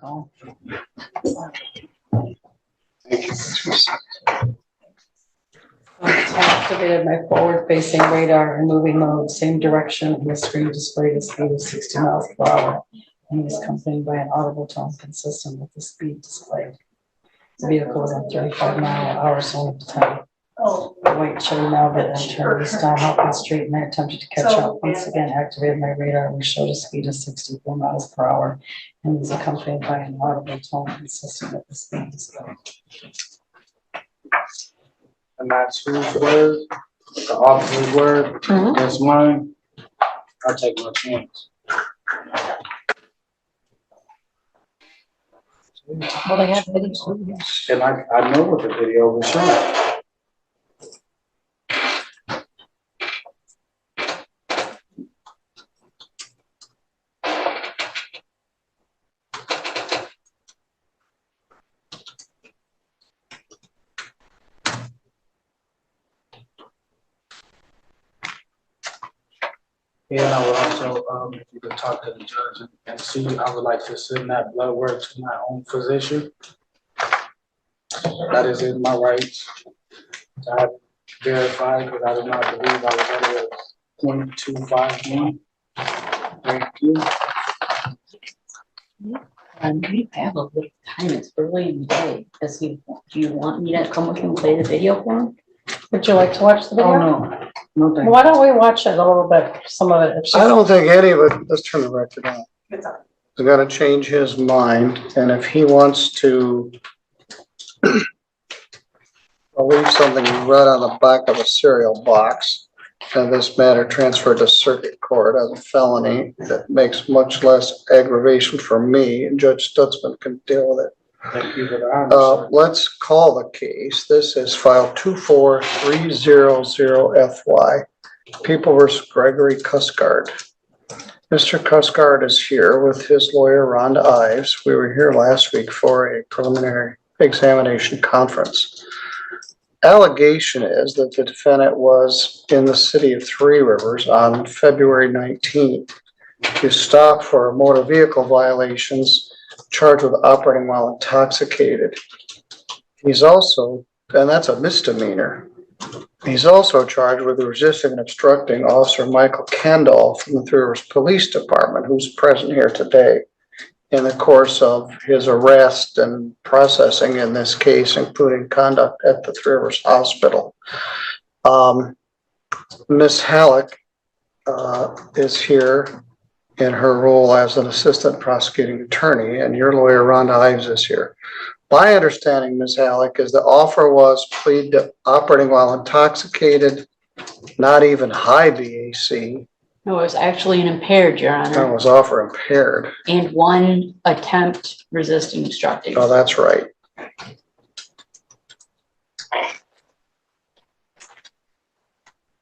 call. I activated my forward-facing radar in moving mode, same direction, and the screen displayed a speed of 60 miles per hour, and was accompanied by an audible tone consistent with the speed displayed. The vehicle was at 35-mile-an-hour zone of 10. The white Chevy Malibu then turned east on Hawkins Street, and I attempted to catch up. Once again, activated my radar, which showed a speed of 64 miles per hour, and was accompanied by an audible tone consistent with the speed displayed. And that's whose word? The officer's word? That's mine. I'll take my chance. Well, they have video. And I know what the video will show. Yeah, and I would also, if you could talk to the judge and see, I would like to send that blood work to my own physician. That is in my rights. I have verified, because I do not believe I was under 0.251. Thank you. We have a little time. It's early in the day. Do you want me to come with you and play the video for him? Would you like to watch the video? Oh, no. No, thank you. Why don't we watch it a little bit, some of it? I don't think any of it, let's turn the record on. He's got to change his mind, and if he wants to believe something he read on the back of a cereal box, and this matter transferred to circuit court as a felony, that makes much less aggravation for me, and Judge Stutzman can deal with it. Thank you for the honor. Let's call the case. This is file 24300FY, People versus Gregory Cusgard. Mr. Cusgard is here with his lawyer, Rhonda Ives. We were here last week for a preliminary examination conference. Allegation is that the defendant was in the city of Three Rivers on February 19th. He was stopped for motor vehicle violations, charged with operating while intoxicated. He's also, and that's a misdemeanor, he's also charged with resisting and obstructing Officer Michael Kendall from the Three Rivers Police Department, who's present here today, in the course of his arrest and processing in this case, including conduct at the Three Rivers Hospital. Ms. Halleck is here in her role as an assistant prosecuting attorney, and your lawyer, Rhonda Ives, is here. My understanding, Ms. Halleck, is the offer was plead to operating while intoxicated, not even high BAC. No, it was actually an impaired, Your Honor. That was offer impaired. And one attempt resisting obstructing. Oh, that's right.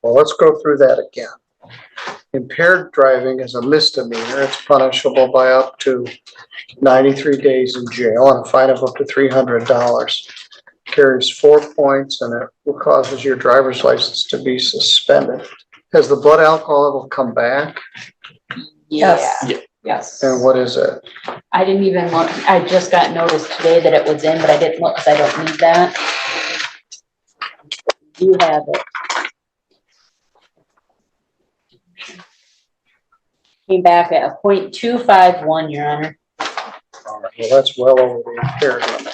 Well, let's go through that again. Impaired driving is a misdemeanor. It's punishable by up to 93 days in jail and a fine of up to $300. Carries 4 points, and it causes your driver's license to be suspended. Has the blood alcohol level come back? Yes. Yeah. Yes. And what is it? I didn't even look. I just got notice today that it was in, but I didn't look because I don't need that. You have it. Came back at a 0.251, Your Honor. All right, well, that's well over the impaired limit.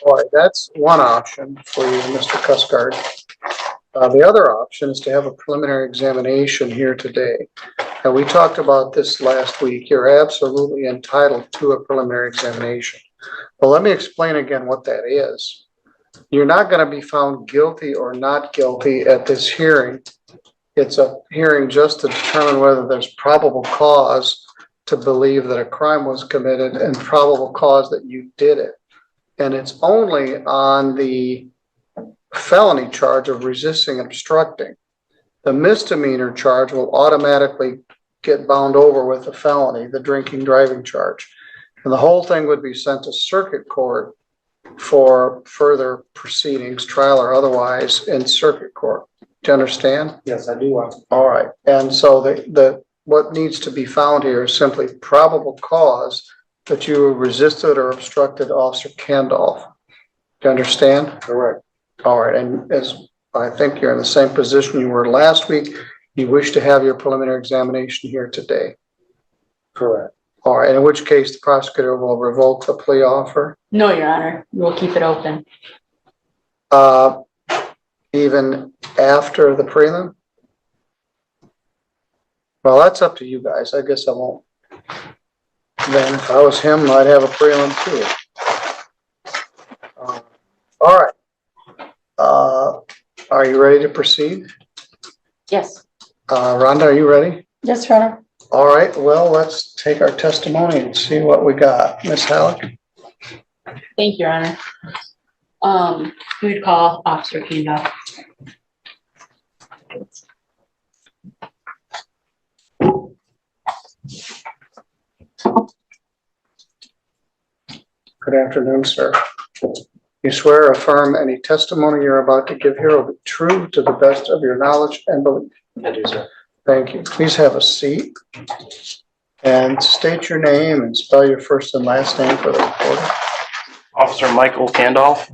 All right, that's one option for you, Mr. Cusgard. The other option is to have a preliminary examination here today. And we talked about this last week. You're absolutely entitled to a preliminary examination. But let me explain again what that is. You're not going to be found guilty or not guilty at this hearing. It's a hearing just to determine whether there's probable cause to believe that a crime was committed and probable cause that you did it. And it's only on the felony charge of resisting and obstructing. The misdemeanor charge will automatically get bound over with the felony, the drinking driving charge. And the whole thing would be sent to circuit court for further proceedings, trial or otherwise, in circuit court. Do you understand? Yes, I do. All right. And so what needs to be found here is simply probable cause that you resisted or obstructed Officer Candolph. Do you understand? Correct. All right, and as I think you're in the same position you were last week, you wish to have your preliminary examination here today. Correct. All right, in which case the prosecutor will revoke the plea offer, No, Your Honor, we'll keep it open. even after the prelim? Well, that's up to you guys. I guess I won't. Then if I was him, I'd have a prelim too. All right. Are you ready to proceed? Yes. Rhonda, are you ready? Yes, Your Honor. All right, well, let's take our testimony and see what we got. Ms. Halleck? Thank you, Your Honor. We would call Officer Candolph. Good afternoon, sir. You swear or affirm any testimony you're about to give here will be true to the best of your knowledge and belief? I do, sir. Thank you. Please have a seat and state your name and spell your first and last name for the recorder. Officer Michael Candolph.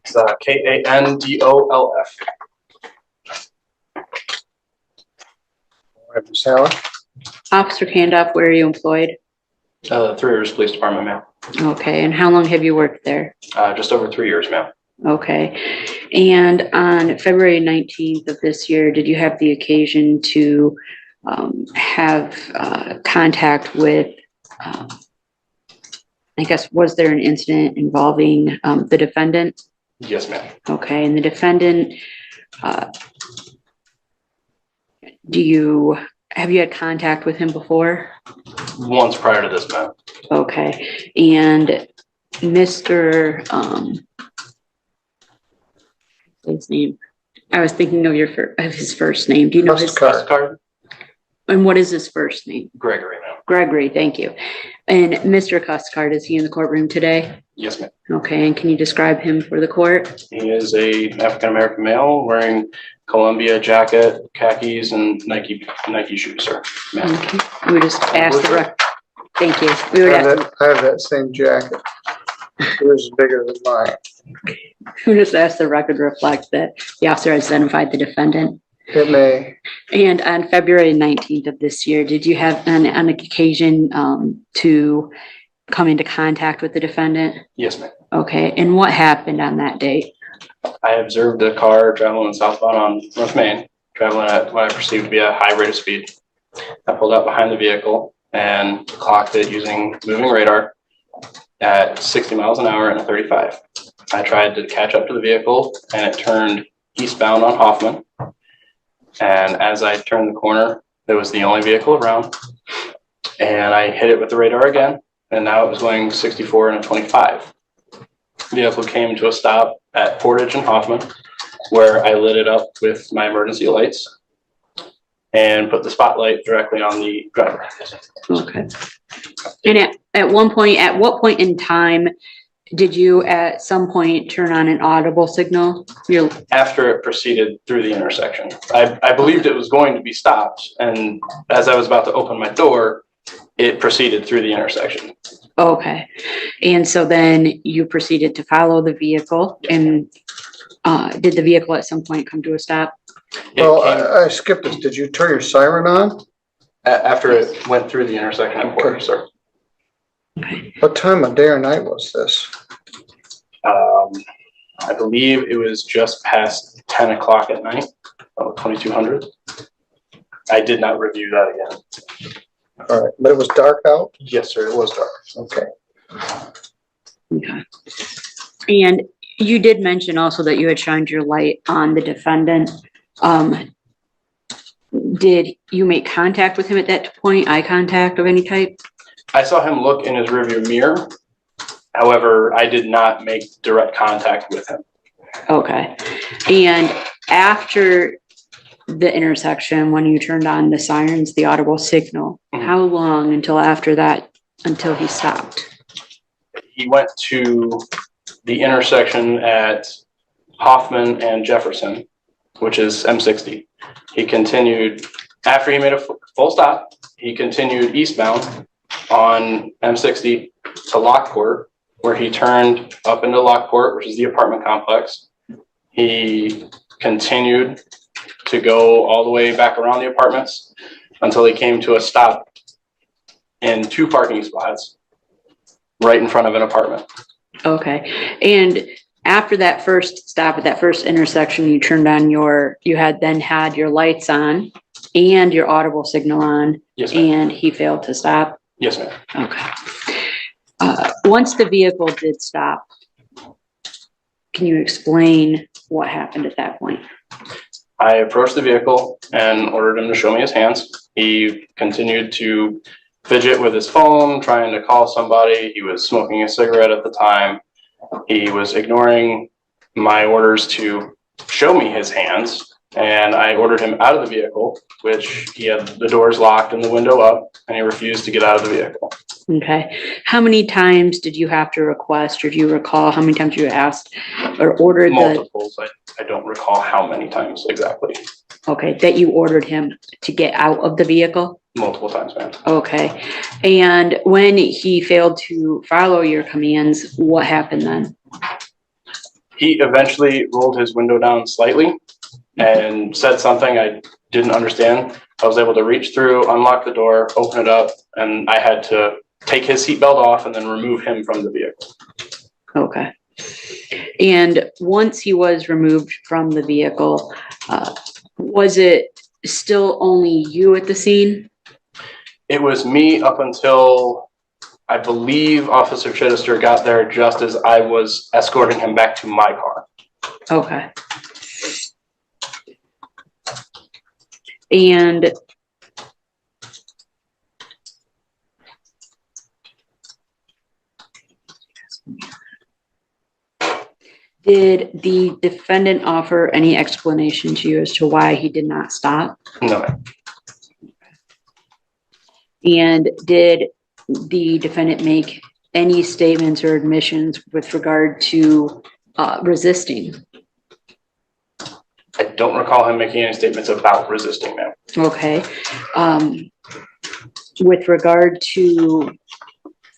It's Kandolf. All right, Ms. Halleck? Officer Candolph, where are you employed? Three Rivers Police Department, ma'am. Okay, and how long have you worked there? Just over 3 years, ma'am. Okay, and on February 19th of this year, did you have the occasion to have contact with, I guess, was there an incident involving the defendant? Yes, ma'am. Okay, and the defendant, have you had contact with him before? Once prior to this, ma'am. Okay, and Mr. His name. I was thinking of his first name. Do you know his? Card. And what is his first name? Gregory, ma'am. Gregory, thank you. And Mr. Cuscard, is he in the courtroom today? Yes, ma'am. Okay, and can you describe him for the court? He is a African-American male wearing Columbia jacket, khakis, and Nike shoes, sir. Ma'am. Okay. We would just ask the record. Thank you. We would I have that same jacket. Yours is bigger than mine. just ask the record to reflect that the officer identified the defendant. It may. And on February 19th of this year, did you have an occasion to come into contact with the defendant? Yes, ma'am. Okay, and what happened on that date? I observed a car traveling southbound on North Main, traveling at what I perceived to be a high rate of speed. I pulled up behind the vehicle and clocked it using moving radar at 60 miles an hour and a 35. I tried to catch up to the vehicle and it turned eastbound on Hoffman. And as I turned the corner, there was the only vehicle around. And I hit it with the radar again. And now it was going 64 and a 25. The vehicle came to a stop at Portage and Hoffman, where I lit it up with my emergency lights and put the spotlight directly on the driver. Okay. And at what point in time did you at some point turn on an audible signal? After it proceeded through the intersection. I believed it was going to be stopped, and as I was about to open my door, it proceeded through the intersection. Okay. And so then you proceeded to follow the vehicle, and did the vehicle at some point come to a stop? Well, I skipped this. Did you turn your siren on? After it went through the intersection at Portage, sir. Okay. What time of day or night was this? I believe it was just past 10 o'clock at night, 2200. I did not review that again. All right, but it was dark out? Yes, sir, it was dark. Okay. Okay. And you did mention also that you had shined your light on the defendant. Did you make contact with him at that point? Eye contact of any type? I saw him look in his rearview mirror. However, I did not make direct contact with him. Okay. And after the intersection, when you turned on the sirens, the audible signal, how long until after that, until he stopped? He went to the intersection at Hoffman and Jefferson, which is M60. He continued, after he made a full stop, he continued eastbound on M60 to Lockport, where he turned up into Lockport, which is the apartment complex. He continued to go all the way back around the apartments until he came to a stop in 2 parking spots right in front of an apartment. Okay. And after that first stop at that first intersection, you turned on you had your lights on and your audible signal on. Yes, ma'am. And he failed to stop. Yes, ma'am. Okay. Once the vehicle did stop, can you explain what happened at that point? I approached the vehicle and ordered him to show me his hands. He continued to fidget with his phone, trying to call somebody. He was smoking a cigarette at the time. He was ignoring my orders to show me his hands, and I ordered him out of the vehicle, which he had the doors locked and the window up, and he refused to get out of the vehicle. Okay. How many times did you have to request, or do you recall how many times you asked or ordered Multiples. I don't recall how many times exactly. Okay, that you ordered him to get out of the vehicle? Multiple times, ma'am. Okay. And when he failed to follow your commands, what happened then? He eventually rolled his window down slightly and said something I didn't understand. I was able to reach through, unlock the door, open it up, and I had to take his seatbelt off and then remove him from the vehicle. Okay. And once he was removed from the vehicle, was it still only you at the scene? It was me up until I believe Officer Chittister got there just as I was escorting him back to my car. Okay. And did the defendant offer any explanation to you as to why he did not stop? No, ma'am. And did the defendant make any statements or admissions with regard to resisting? I don't recall him making any statements about resisting, ma'am. Okay. With regard to,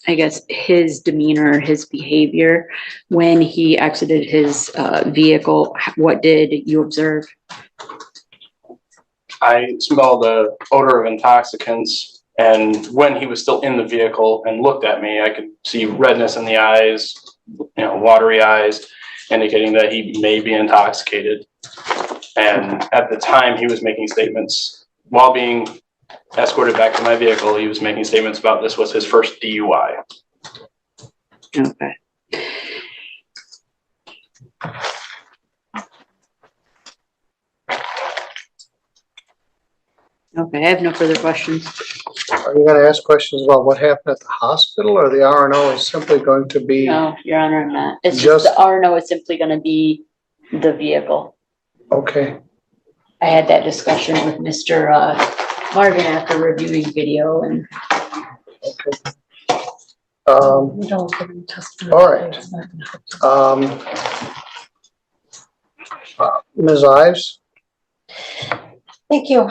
I guess, his demeanor, his behavior, when he exited his vehicle, what did you observe? I smelled the odor of intoxicants, and when he was still in the vehicle and looked at me, I could see redness in the eyes, watery eyes, indicating that he may be intoxicated. And at the time, he was making statements while being escorted back to my vehicle. He was making statements about this was his first DUI. Okay. Okay, I have no further questions. Are you gonna ask questions about what happened at the hospital, or the RNO is simply going to be? No, Your Honor, I'm not. It's just the RNO is simply going to be the vehicle. Okay, I had that discussion with Mr. Marvin after reviewing video and okay. We don't give him testimony. All right. It's not gonna help you. Ms. Ives? Thank you.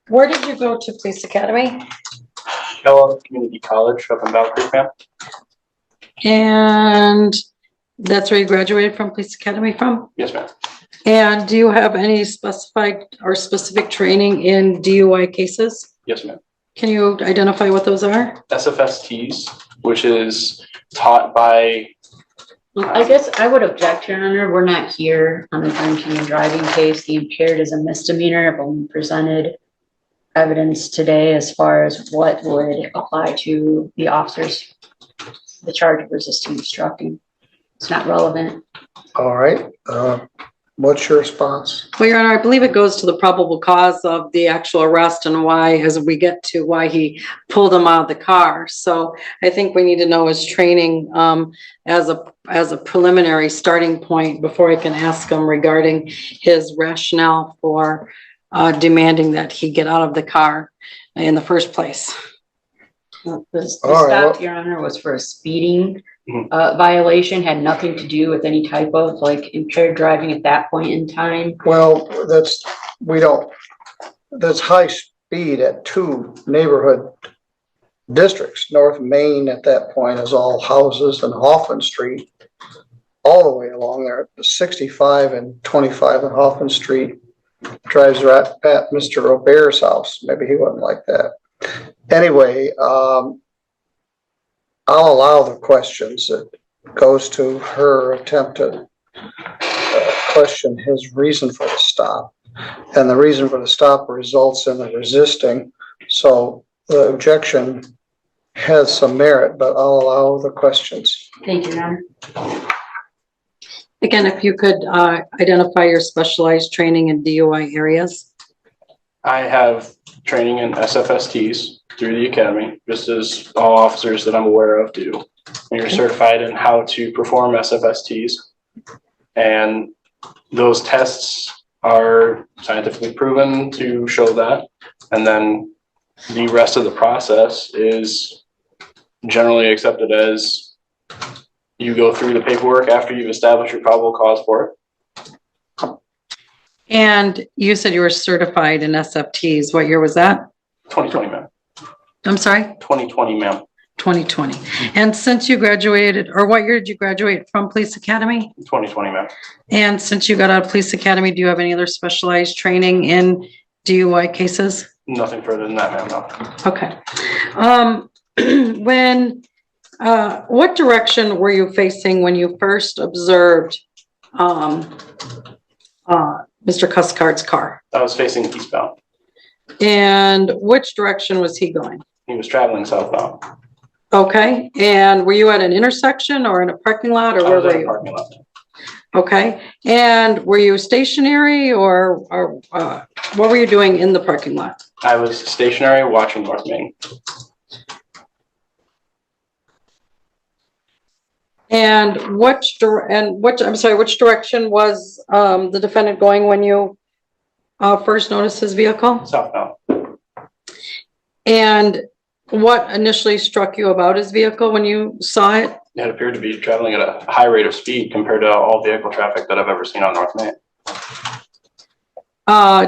Where did you go to police academy? Kellogg Community College up in Battle Creek, ma'am. And that's where you graduated from police academy from? Yes, ma'am. And do you have any specified or specific training in DUI cases? Yes, ma'am. Can you identify what those are? SFSTs, which is taught by. I guess I would object, Your Honor. We're not here on the drinking and driving case. The impaired is a misdemeanor. I've only presented evidence today as far as what would apply to the officers, the charge of resisting obstructing. It's not relevant. All right, what's your response? Well, Your Honor, I believe it goes to the probable cause of the actual arrest and why, as we get to why he pulled him out of the car. So I think we need to know his training as a preliminary starting point before I can ask him regarding his rationale for demanding that he get out of the car in the first place. The All right, stop, well- Your Honor, was for a speeding violation, had nothing to do with any type of impaired driving at that point in time. Well, that's high speed at 2 neighborhood districts. North Main at that point is all houses, and Hoffman Street all the way along there, 65 and 25 on Hoffman Street drives right at Mr. Robert's house. Maybe he wouldn't like that. Anyway, I'll allow the questions. It goes to her attempt to question his reason for the stop. And the reason for the stop results in the resisting. So the objection has some merit, but I'll allow the questions. Thank you, Your Honor. Again, if you could identify your specialized training in DUI areas. I have training in SFSTs through the academy, just as all officers that I'm aware of do. And you're certified in how to perform SFSTs. And those tests are scientifically proven to show that. And then the rest of the process is generally accepted as you go through the paperwork after you've established your probable cause for it. And you said you were certified in SFTs. What year was that? 2020, ma'am. I'm sorry? 2020, ma'am. 2020. And since you graduated, or what year did you graduate from Police Academy? 2020, ma'am. And since you got out of Police Academy, do you have any other specialized training in DUI cases? Nothing further than that, ma'am, no. Okay. What direction were you facing when you first observed Mr. Cuskard's car? I was facing eastbound. And which direction was he going? He was traveling southbound. Okay, and were you at an intersection or in a parking lot, or I where was were in a you? parking lot. Okay, and were you stationary or what were you doing in the parking lot? I was stationary watching North Main. And which direction was the defendant going when you first noticed his vehicle? Southbound. And what initially struck you about his vehicle when you saw it? It appeared to be traveling at a high rate of speed compared to all vehicle traffic that I've ever seen on North Main.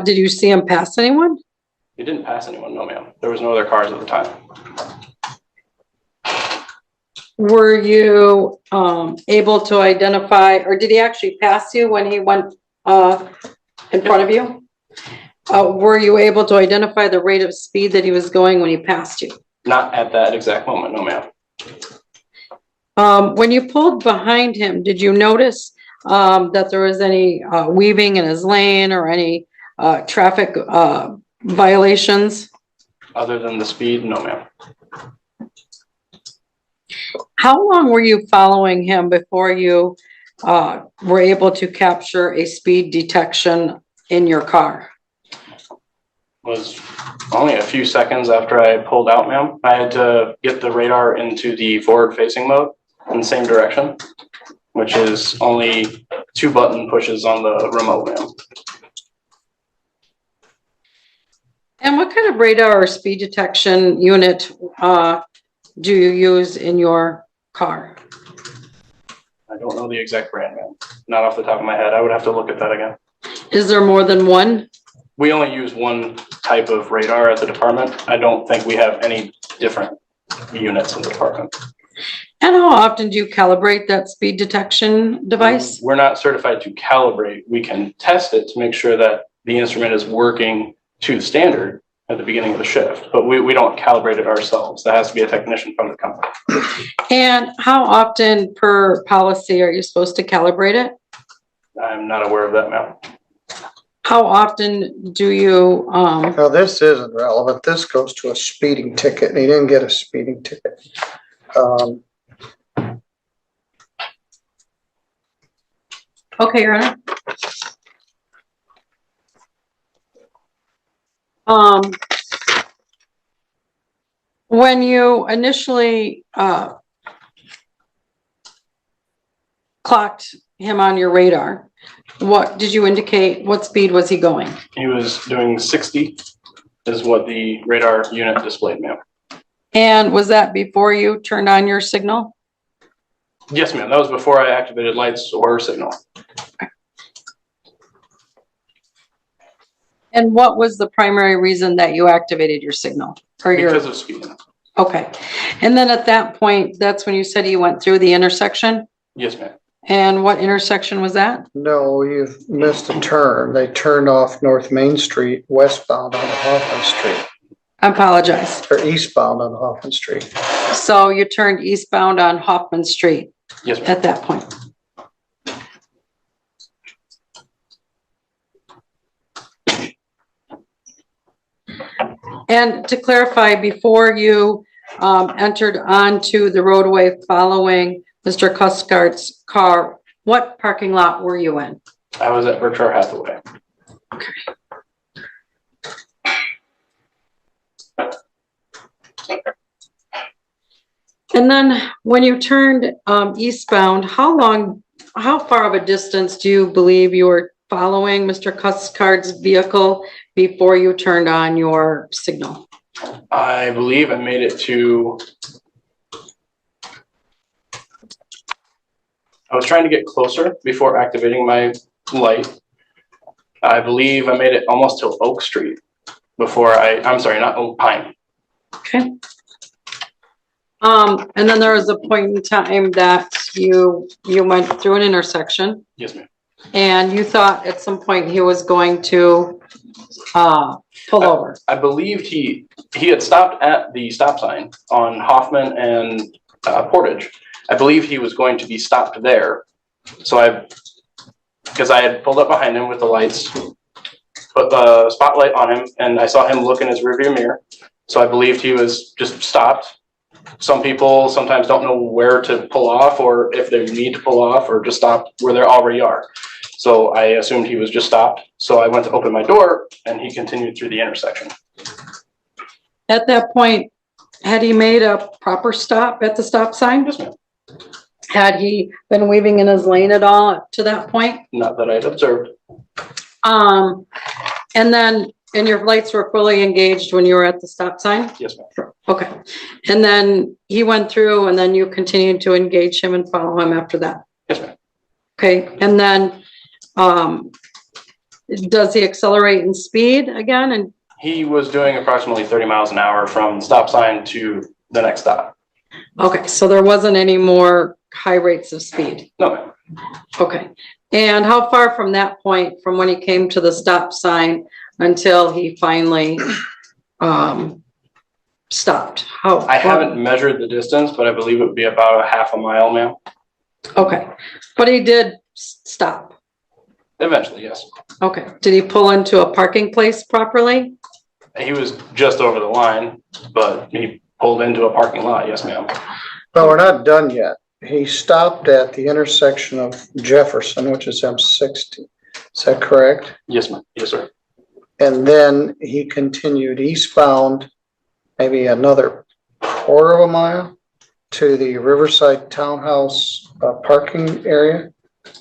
Did you see him pass anyone? He didn't pass anyone, no ma'am. There was no other cars at the time. Were you able to identify, or did he actually pass you when he went in front of you? Were you able to identify the rate of speed that he was going when he passed you? Not at that exact moment, no ma'am. When you pulled behind him, did you notice that there was any weaving in his lane or any traffic violations? Other than the speed, no ma'am. How long were you following him before you were able to capture a speed detection in your car? Was only a few seconds after I pulled out, ma'am. I had to get the radar into the forward facing mode in the same direction, which is only 2 button pushes on the remote, ma'am. And what kind of radar or speed detection unit do you use in your car? I don't know the exact brand, ma'am. Not off the top of my head. I would have to look at that again. Is there more than one? We only use one type of radar at the department. I don't think we have any different units in the department. And how often do you calibrate that speed detection device? We're not certified to calibrate. We can test it to make sure that the instrument is working to the standard at the beginning of the shift, but we don't calibrate it ourselves. That has to be a technician from the company. And how often per policy are you supposed to calibrate it? I'm not aware of that, ma'am. How often do you, Now, this isn't relevant. This goes to a speeding ticket, and he didn't get a speeding ticket. okay, Your Honor. When you initially clocked him on your radar, what did you indicate? What speed was he going? He was doing 60 is what the radar unit displayed, ma'am. And was that before you turned on your signal? Yes, ma'am. That was before I activated lights or signal. And what was the primary reason that you activated your signal? Or Because your, of speeding. Okay. And then at that point, that's when you said you went through the intersection? Yes, ma'am. And what intersection was that? No, you've missed a turn. They turned off North Main Street westbound onto Hoffman Street, I apologize. or eastbound on Hoffman Street. So you turned eastbound on Hoffman Street Yes, ma'am. at that point? And to clarify, before you entered onto the roadway following Mr. Cuscard's car, what parking lot were you in? I was at Berkshire Hathaway. And then when you turned eastbound, how far of a distance do you believe you were following Mr. Cuscard's vehicle before you turned on your signal? I believe I made it to. I was trying to get closer before activating my light. I believe I made it almost to Oak Street before I'm sorry, not Oak Pine. Okay. And then there was a point in time that you went through an intersection Yes, ma'am. and you thought at some point he was going to pull over. I believed he had stopped at the stop sign on Hoffman and Portage. I believe he was going to be stopped there. So because I had pulled up behind him with the lights, put the spotlight on him, and I saw him look in his rearview mirror. So I believed he was just stopped. Some people sometimes don't know where to pull off, or if they need to pull off, or just stop where they already are. So I assumed he was just stopped. So I went to open my door, and he continued through the intersection. At that point, had he made a proper stop at the stop sign? Yes, ma'am. Had he been weaving in his lane at all up to that point? Not that I'd observed. And your lights were fully engaged when you were at the stop sign? Yes, ma'am. Okay. And then he went through and then you continued to engage him and follow him after that? Yes, ma'am. Okay. And then, does he accelerate in speed again? And He was doing approximately 30 miles an hour from the stop sign to the next stop. okay, so there wasn't any more high rates of speed. No, ma'am. Okay. And how far from that point, from when he came to the stop sign until he finally stopped? I haven't measured the distance, but I believe it would be about a half a mile, ma'am. Okay, but he did stop. Eventually, yes. Okay, did he pull into a parking place properly? He was just over the line, but he pulled into a parking lot. Yes, ma'am. Well, we're not done yet. He stopped at the intersection of Jefferson, which is M60. Is that correct? Yes, ma'am. Yes, sir. And then he continued eastbound, maybe another quarter of a mile to the Riverside Townhouse parking area.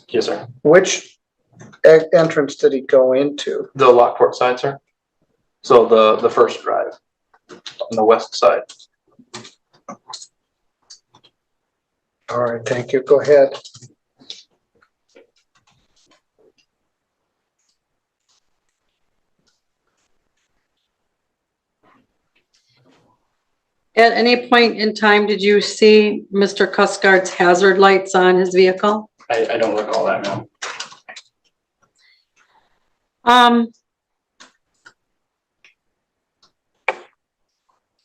Yes, sir. Which entrance did he go into? The Lockport side, sir. So the first drive on the west side. All right, thank you. Go ahead. At any point in time, did you see Mr. Cuscard's hazard lights on his vehicle? I don't recall that, ma'am.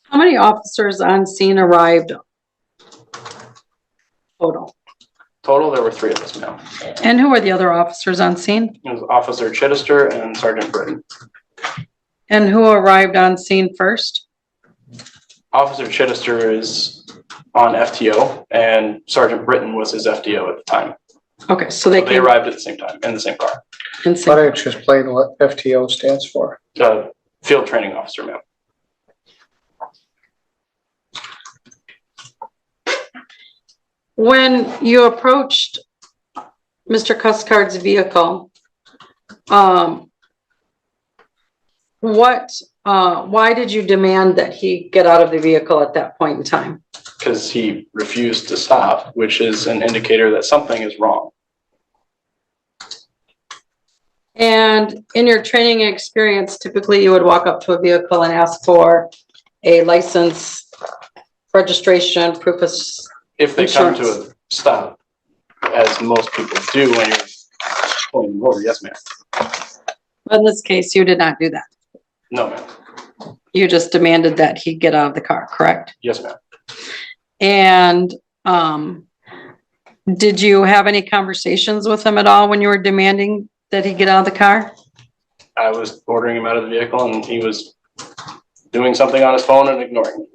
How many officers on scene arrived total? Total, there were 3 of us, ma'am. And who were the other officers on scene? It was Officer Chittister and Sergeant Britton. And who arrived on scene first? Officer Chittister is on FTO, and Sergeant Britton was his FTO at the time. Okay, so they They came arrived at the same time in the same car. in Why sync. don't you explain what FTO stands for? Field training officer, ma'am. When you approached Mr. Cuscard's vehicle, why did you demand that he get out of the vehicle at that point in time? Because he refused to stop, which is an indicator that something is wrong. And in your training experience, typically you would walk up to a vehicle and ask for a license registration, proof of, If they come to Insurance. a stop, as most people do when you're pulling them over, yes, ma'am. in this case, you did not do that. No, ma'am. You just demanded that he get out of the car, correct? Yes, ma'am. And, did you have any conversations with him at all when you were demanding that he get out of the car? I was ordering him out of the vehicle and he was doing something on his phone and ignoring me.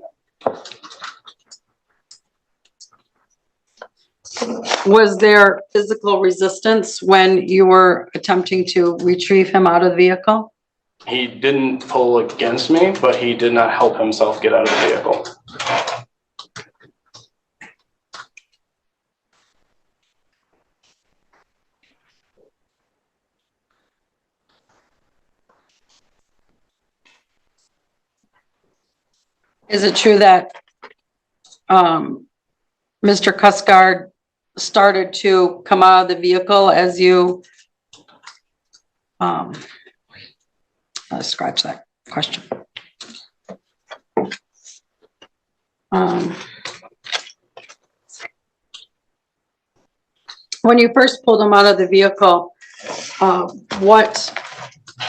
Was there physical resistance when you were attempting to retrieve him out of the vehicle? He didn't pull against me, but he did not help himself get out of the vehicle. Is it true that, Mr. Cuscard started to come out of the vehicle as you, let's scratch that question. When you first pulled him out of the vehicle, what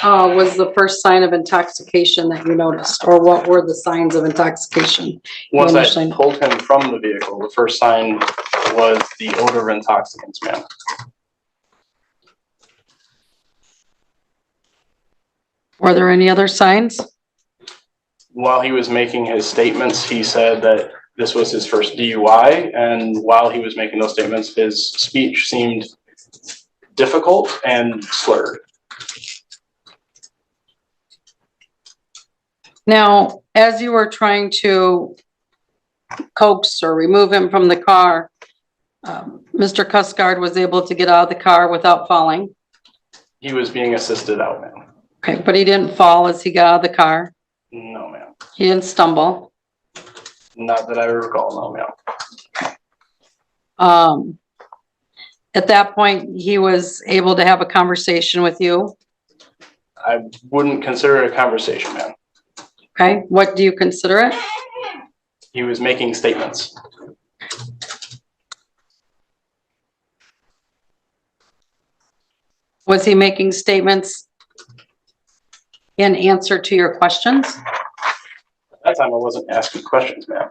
was the first sign of intoxication that you noticed, or what were the signs of intoxication? Once I understand. pulled him from the vehicle, the first sign was the odor of intoxicants, ma'am. Were there any other signs? While he was making his statements, he said that this was his first DUI, and while he was making those statements, his speech seemed difficult and slurred. Now, as you were trying to coax or remove him from the car, Mr. Cuscard was able to get out of the car without falling. He was being assisted out, ma'am. Okay, but he didn't fall as he got out of the car. No, ma'am. He didn't stumble. Not that I recall, no, ma'am. At that point, he was able to have a conversation with you. I wouldn't consider it a conversation, ma'am. Okay, what do you consider it? He was making statements. Was he making statements in answer to your questions? At that time, I wasn't asking questions, ma'am.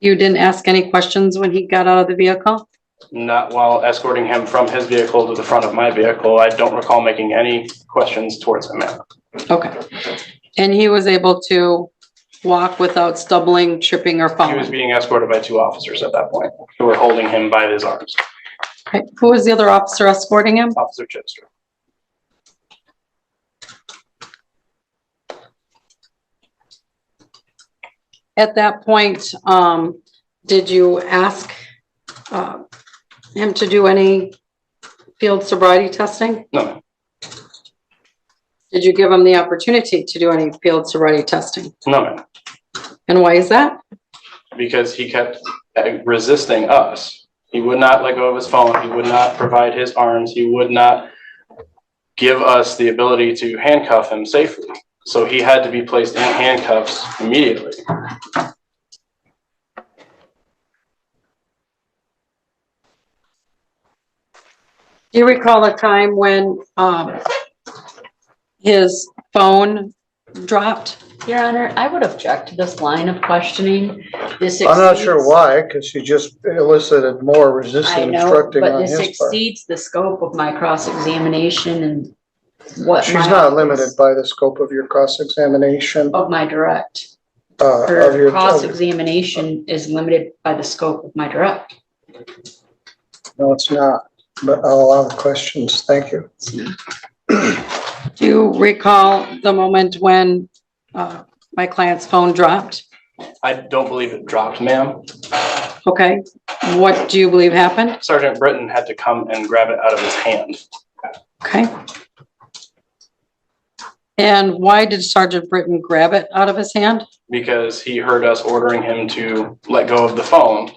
You didn't ask any questions when he got out of the vehicle? Not while escorting him from his vehicle to the front of my vehicle. I don't recall making any questions towards him, ma'am. Okay. And he was able to walk without stumbling, tripping, or He was falling? being escorted by 2 officers at that point who were holding him by his arms. Okay. Who was the other officer escorting him? Officer Chester. At that point, did you ask him to do any field sobriety testing? No, ma'am. Did you give him the opportunity to do any field sobriety testing? No, ma'am. And why is that? Because he kept resisting us. He would not let go of his phone. He would not provide his arms. He would not give us the ability to handcuff him safely. So he had to be placed in handcuffs immediately. Do you recall a time when his phone dropped? Your Honor, I would object to this line of questioning. This I'm not sure exceeds- why, because she just elicited more I resistance know, instructing but on this his part. exceeds the scope of my cross-examination and what She's my not office- limited by the scope of your cross-examination, Of my direct. of Her your, cross-examination is limited by the scope of my direct. no, it's not, but I'll allow the questions. Thank you. Do you recall the moment when my client's phone dropped? I don't believe it dropped, ma'am. Okay, what do you believe happened? Sergeant Britton had to come and grab it out of his hand. Okay. And why did Sergeant Britton grab it out of his hand? Because he heard us ordering him to let go of the phone,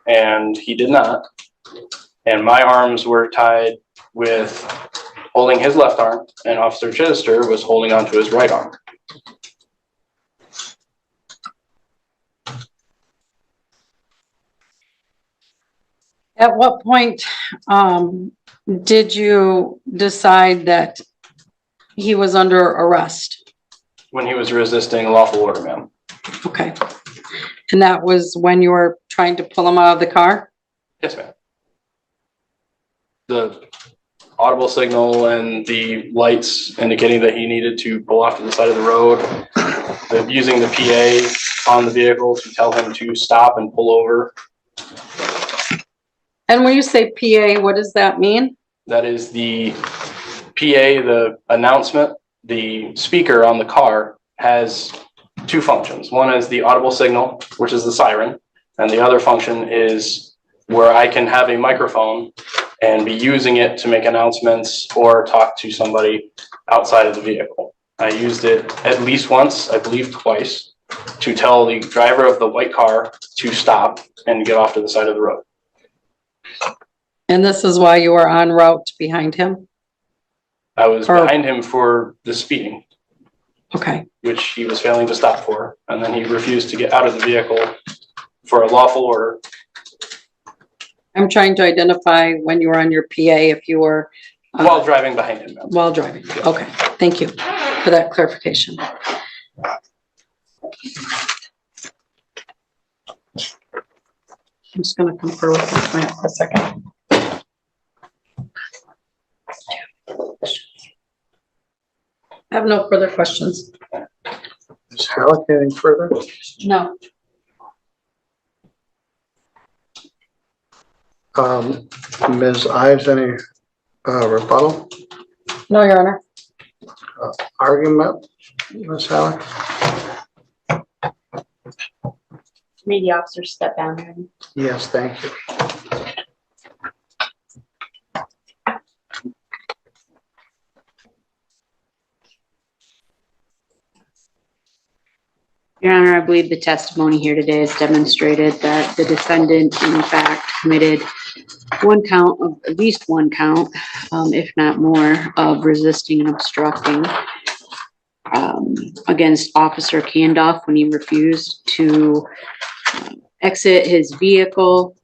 and he did not. And my arms were tied with holding his left arm, and Officer Chittister was holding onto his right arm. At what point, did you decide that he was under arrest? When he was resisting lawful order, ma'am. Okay. And that was when you were trying to pull him out of the car? Yes, ma'am. The audible signal and the lights indicating that he needed to pull off to the side of the road, using the PA on the vehicle to tell him to stop and pull over. And when you say PA, what does that mean? That is the PA, the announcement. The speaker on the car has two functions. One is the audible signal, which is the siren, and the other function is where I can have a microphone and be using it to make announcements or talk to somebody outside of the vehicle. I used it at least once, I believe twice, to tell the driver of the white car to stop and get off to the side of the road. And this is why you were en route behind him? I was behind him for the speeding, Okay. which he was failing to stop for, and then he refused to get out of the vehicle for a lawful order. I'm trying to identify when you were on your PA, if you were. While driving behind him. While driving. Okay. Thank you for that clarification. I'm just going to confer with this client for a second. I have no further questions. Ms. Halleck, anything further? No. Ms. Ives, any rebuttal? No, Your Honor. Argument, Ms. Halleck? Maybe officers step down there. Yes, thank you. Your Honor, I believe the testimony here today has demonstrated that the defendant in fact committed at least one count, if not more, of resisting and obstructing against Officer Candoff when he refused to exit his vehicle.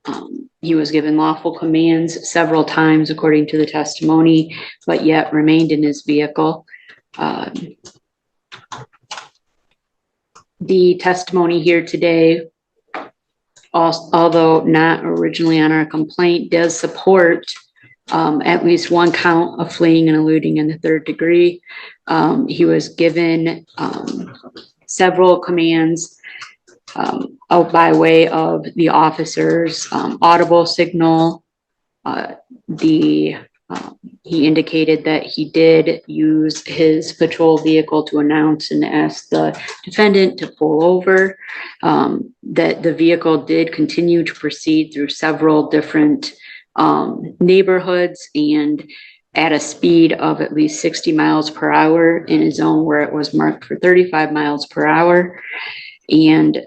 He was given lawful commands several times according to the testimony, but yet remained in his vehicle. The testimony here today, although not originally on our complaint, does support at least one count of fleeing and eluding in the third degree. He was given several commands out by way of the officer's audible signal. He indicated that he did use his patrol vehicle to announce and ask the defendant to pull over, that the vehicle did continue to proceed through several different neighborhoods and at a speed of at least 60 miles per hour in a zone where it was marked for 35 miles per hour. And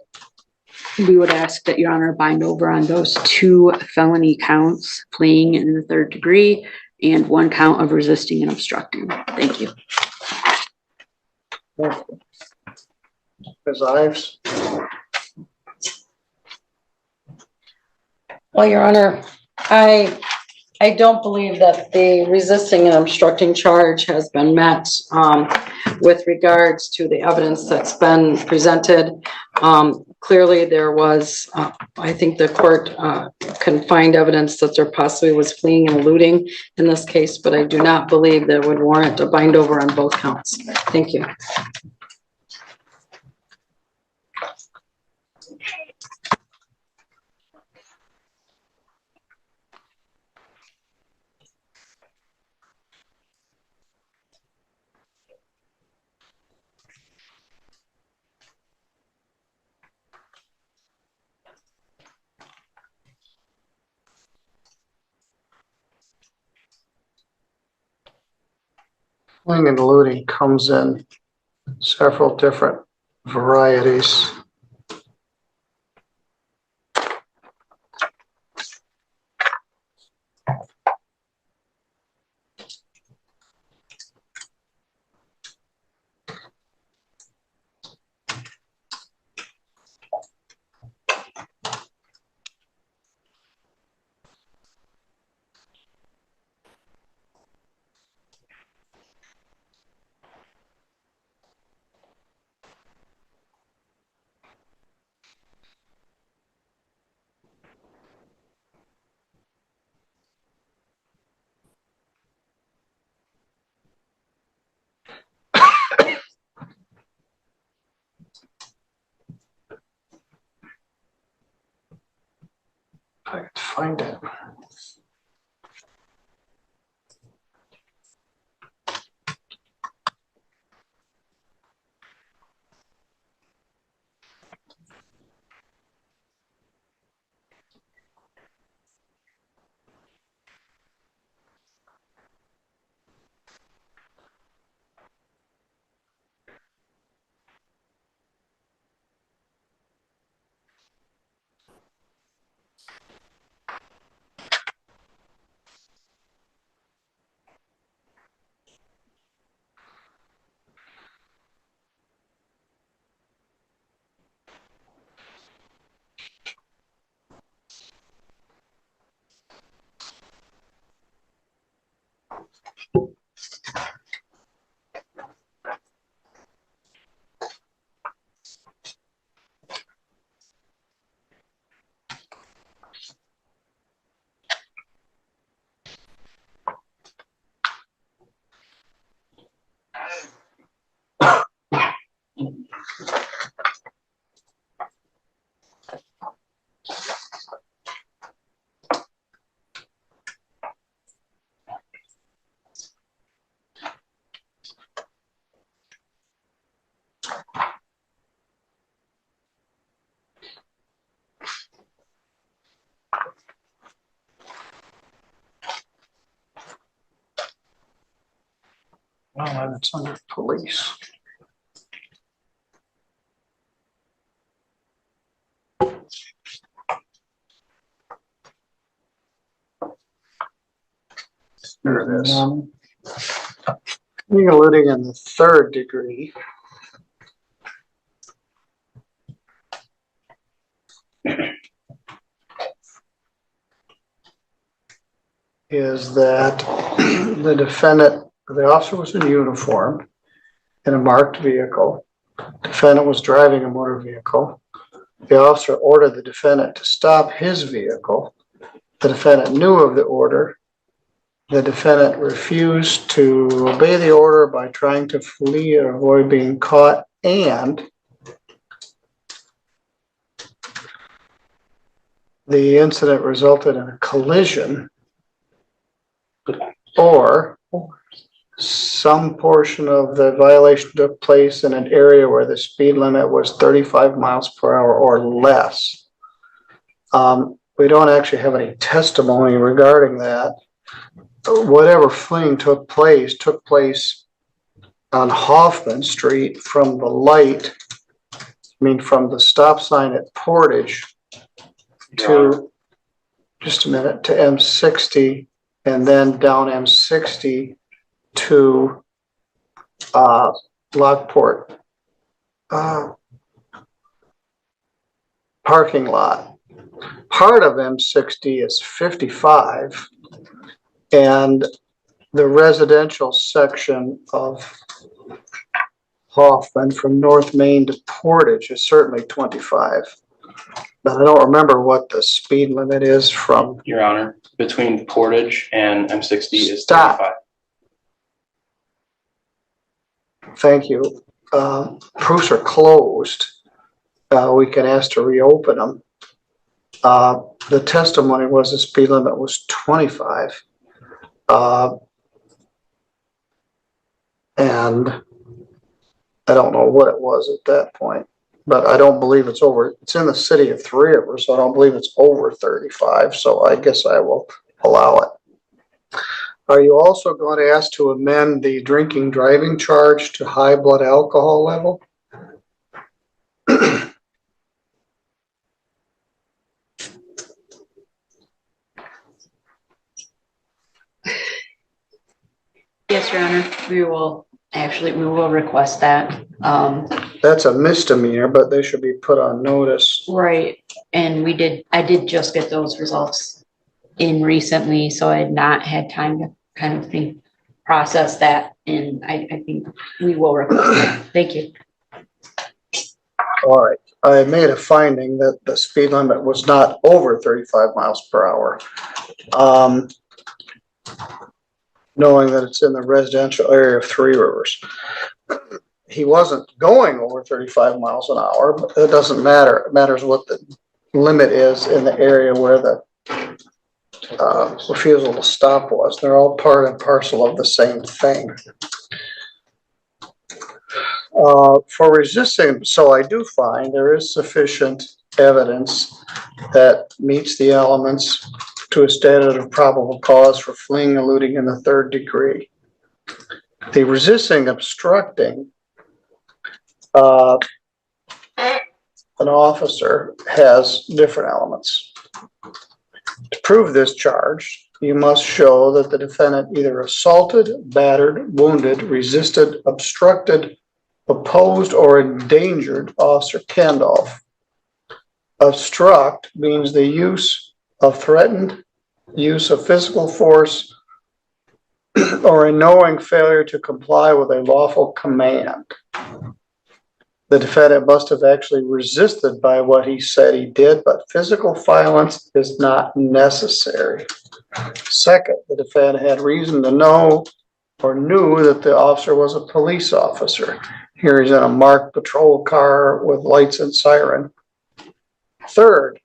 we would ask that Your Honor bind over on those two felony counts, fleeing in the third degree, and one count of resisting and obstructing. Thank you. Ms. Ives? Well, Your Honor, I don't believe that the resisting and obstructing charge has been met with regards to the evidence that's been presented. Clearly, there was, I think the court can find evidence that there possibly was fleeing and eluding in this case, but I do not believe that it would warrant a bind over on both counts. Thank you. Fleeing and eluding comes in several different varieties. find it. Oh, it's under police. There it is. Alluding in the third degree. Is that the defendant, the officer was in uniform in a marked vehicle. Defendant was driving a motor vehicle. The officer ordered the defendant to stop his vehicle. The defendant knew of the order. The defendant refused to obey the order by trying to flee or avoid being caught, and the incident resulted in a collision, or some portion of the violation took place in an area where the speed limit was 35 miles per hour or less. We don't actually have any testimony regarding that. Whatever fleeing took place on Hoffman Street from the light, from the stop sign at Portage to, just a minute, to M60, and then down M60 to Lockport parking lot. Part of M60 is 55, and the residential section of Hoffman from North Main to Portage is certainly 25. But I don't remember what the speed limit is from. Your Honor, between Portage and M60 is Stop. 35. Thank you. Proofs are closed. We can ask to reopen them. The testimony was the speed limit was 25. And I don't know what it was at that point, but I don't believe it's over. It's in the city of Three Rivers, so I don't believe it's over 35. So I guess I will allow it. Are you also going to ask to amend the drinking driving charge to high blood alcohol level? Yes, Your Honor, we will request that. That's a misdemeanor, but they should be put on notice. Right, and I did just get those results in recently, so I had not had time to kind of process that, and I think we will request that. Thank you. All right, I made a finding that the speed limit was not over 35 miles per hour. Knowing that it's in the residential area of Three Rivers. He wasn't going over 35 miles an hour, but it doesn't matter. It matters what the limit is in the area where the refusal to stop was. They're all part and parcel of the same thing. For resisting, so I do find there is sufficient evidence that meets the elements to a standard of probable cause for fleeing, eluding in the third degree. The resisting, obstructing, an officer has different elements. To prove this charge, you must show that the defendant either assaulted, battered, wounded, resisted, obstructed, opposed, or endangered Officer Kendall. Obstruct means the use of threatened use of physical force or a knowing failure to comply with a lawful command. The defendant must have actually resisted by what he said he did, but physical violence is not necessary. Second, the defendant had reason to know or knew that the officer was a police officer. Here he's in a marked patrol car with lights and siren. Third,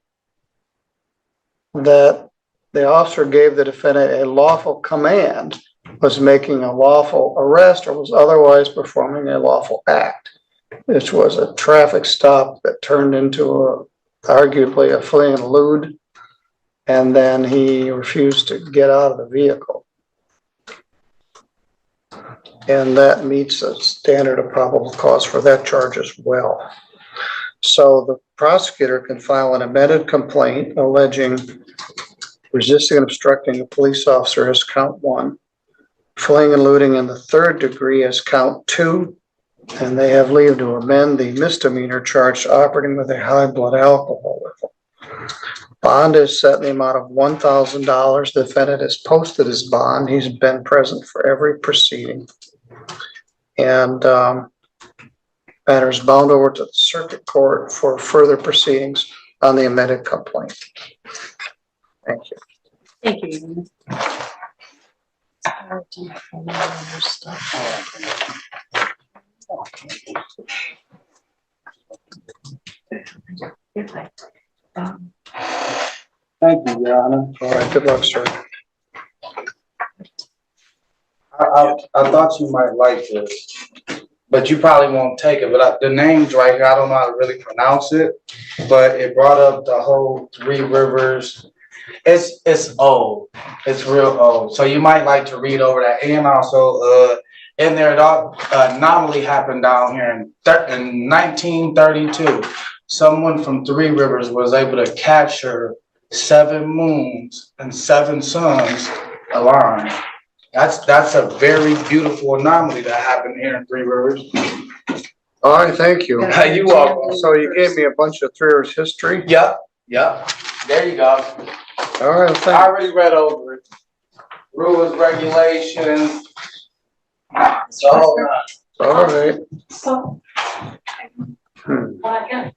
that the officer gave the defendant a lawful command, was making a lawful arrest, or was otherwise performing a lawful act. This was a traffic stop that turned into arguably a flee and elude, and then he refused to get out of the vehicle. And that meets the standard of probable cause for that charge as well. So the prosecutor can file an amended complaint alleging resisting and obstructing a police officer as count 1, fleeing and eluding in the third degree as count 2, and they have leave to amend the misdemeanor charge to operating with a high blood alcohol level. Bond is set in the amount of $1,000. The defendant has posted his bond. He's been present for every proceeding. And matter is bound over to the circuit court for further proceedings on the amended complaint. Thank you. Thank you. Thank you, Your Honor. All right, good luck, sir. I thought you might like this, but you probably won't take it. But the name's right here. I don't know how to really pronounce it, but it brought up the whole Three Rivers. It's old. It's real old. So you might like to read over that. And also, in there, the anomaly happened down here in 1932. Someone from Three Rivers was able to capture 7 moons and 7 suns aligned. That's a very beautiful anomaly that happened here in Three Rivers. All right, thank you. You welcome. So you gave me a bunch of Three Rivers history? Yep. There you go. All right, I thank already read over it. Rules, regulations. It's all you. All right. So. Hmm. Yeah.